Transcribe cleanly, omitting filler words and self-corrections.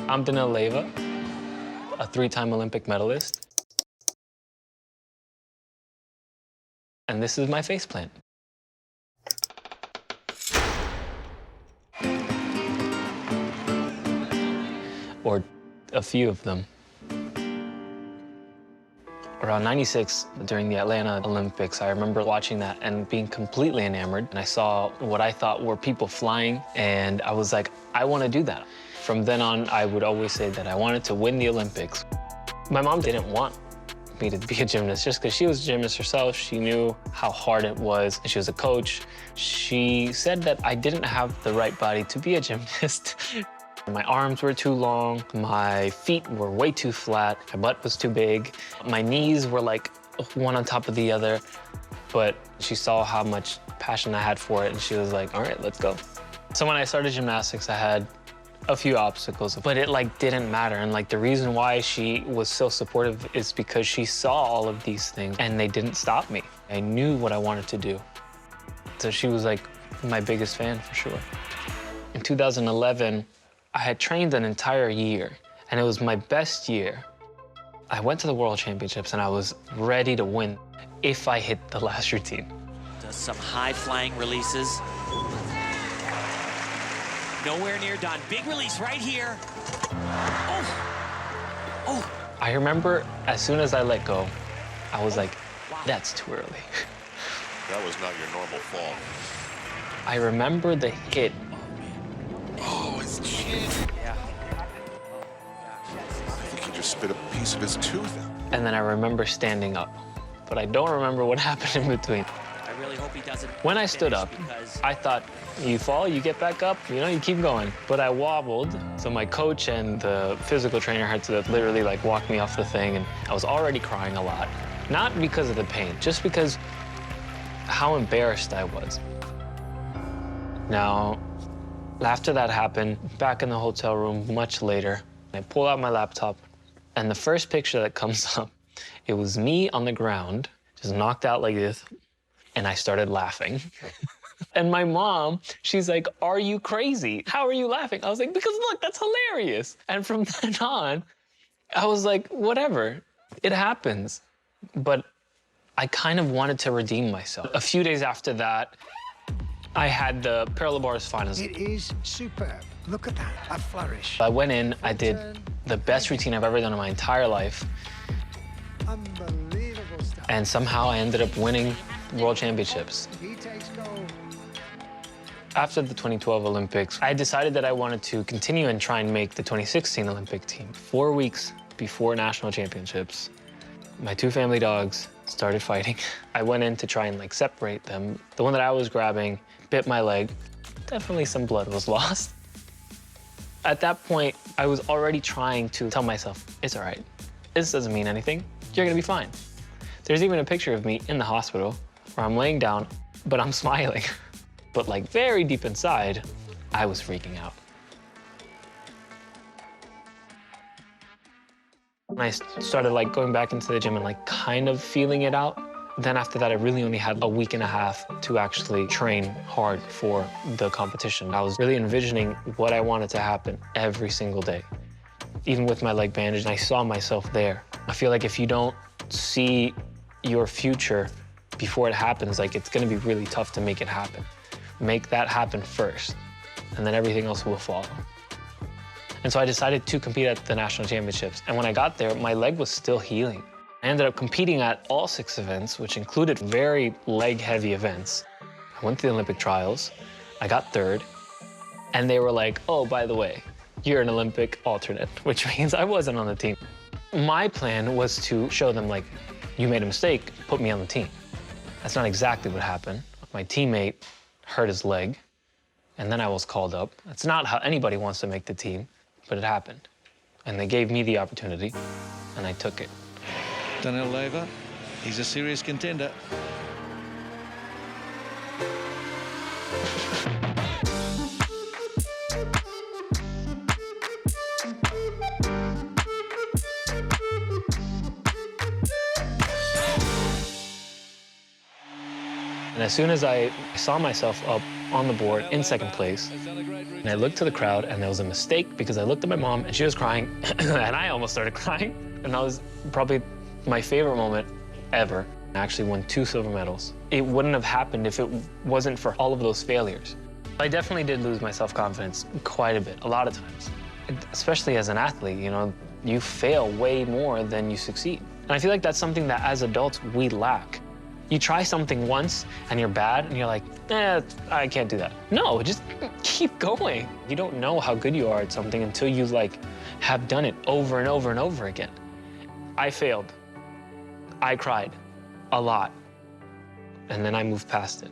I'm Danell Leyva, a 3-time Olympic medalist. And this is my faceplant. Or a few of them. Around '96, during the Atlanta Olympics, I remember watching that and being completely enamored. And I saw what I thought were people flying, and I was like, I want to do that. From then on, I would always say that I wanted to win the Olympics. My mom didn't want me to be a gymnast just because she was a gymnast herself. She knew how hard it was, and she was a coach. She said that I didn't have the right body to be a gymnast. My arms were too long, my feet were way too flat, my butt was too big, my knees were like one on top of the other. But she saw how much passion I had for it, and she was like, all right, let's go. So when I started gymnastics, I had a few obstacles, but it didn't matter. And the reason why she was so supportive is because she saw all of these things and they didn't stop me. I knew what I wanted to do. So she was like my biggest fan for sure. In 2011, I had trained an entire year, and it was my best year. I went to the World Championships, and I was ready to win if I hit the last routine. Does some high-flying releases. Nowhere near done. Big release right here. Oh! I remember as soon as I let go, I was like, that's too early. That was not your normal fall. I remember the hit. Oh, his chin. Yeah. I think he just spit a piece of his tooth out. And then I remember standing up, but I don't remember what happened in between. I really hope he doesn't. When I stood up, I thought, you fall, you get back up, you keep going. But I wobbled, so my coach and the physical trainer had to literally walk me off the thing, and I was already crying a lot. Not because of the pain, just because how embarrassed I was. Now, after that happened, back in the hotel room much later, I pull out my laptop, and the first picture that comes up, it was me on the ground, just knocked out like this, and I started laughing. And my mom, she's like, are you crazy? How are you laughing? I was like, because look, that's hilarious. And from then on, I was like, whatever, it happens. But I kind of wanted to redeem myself. A few days after that, I had the parallel bars finals. It is superb. Look at that, a flourish. I went in, I did the best routine I've ever done in my entire life. Unbelievable stuff. And somehow I ended up winning World Championships. He takes gold. After the 2012 Olympics, I decided that I wanted to continue and try and make the 2016 Olympic team. 4 weeks before national championships, my 2 family dogs started fighting. I went in to try and separate them. The one that I was grabbing bit my leg. Definitely some blood was lost. At that point, I was already trying to tell myself, it's all right. This doesn't mean anything. You're gonna be fine. There's even a picture of me in the hospital where I'm laying down, but I'm smiling. But very deep inside, I was freaking out. When I started going back into the gym and kind of feeling it out, then after that, I really only had a week and a half to actually train hard for the competition. I was really envisioning what I wanted to happen every single day. Even with my leg bandaged, I saw myself there. I feel like if you don't see your future before it happens, it's gonna be really tough to make it happen. Make that happen first, and then everything else will follow. And so I decided to compete at the national championships. And when I got there, my leg was still healing. I ended up competing at all 6 events, which included very leg-heavy events. I went to the Olympic trials, I got 3rd, and they were like, oh, by the way, you're an Olympic alternate, which means I wasn't on the team. My plan was to show them, you made a mistake, put me on the team. That's not exactly what happened. My teammate hurt his leg, and then I was called up. That's not how anybody wants to make the team, but it happened. And they gave me the opportunity, and I took it. Danell Leyva, he's a serious contender. And as soon as I saw myself up on the board in second place. And I looked to the crowd, and there was a mistake because I looked at my mom, and she was crying, and I almost started crying. And that was probably my favorite moment ever. I actually won 2 silver medals. It wouldn't have happened if it wasn't for all of those failures. I definitely did lose my self-confidence quite a bit, a lot of times. Especially as an athlete, you know, you fail way more than you succeed. And I feel like that's something that as adults we lack. You try something once and you're bad and you're like, I can't do that. No, just keep going. You don't know how good you are at something until you like have done it over and over and over again. I failed. I cried a lot. And then I moved past it.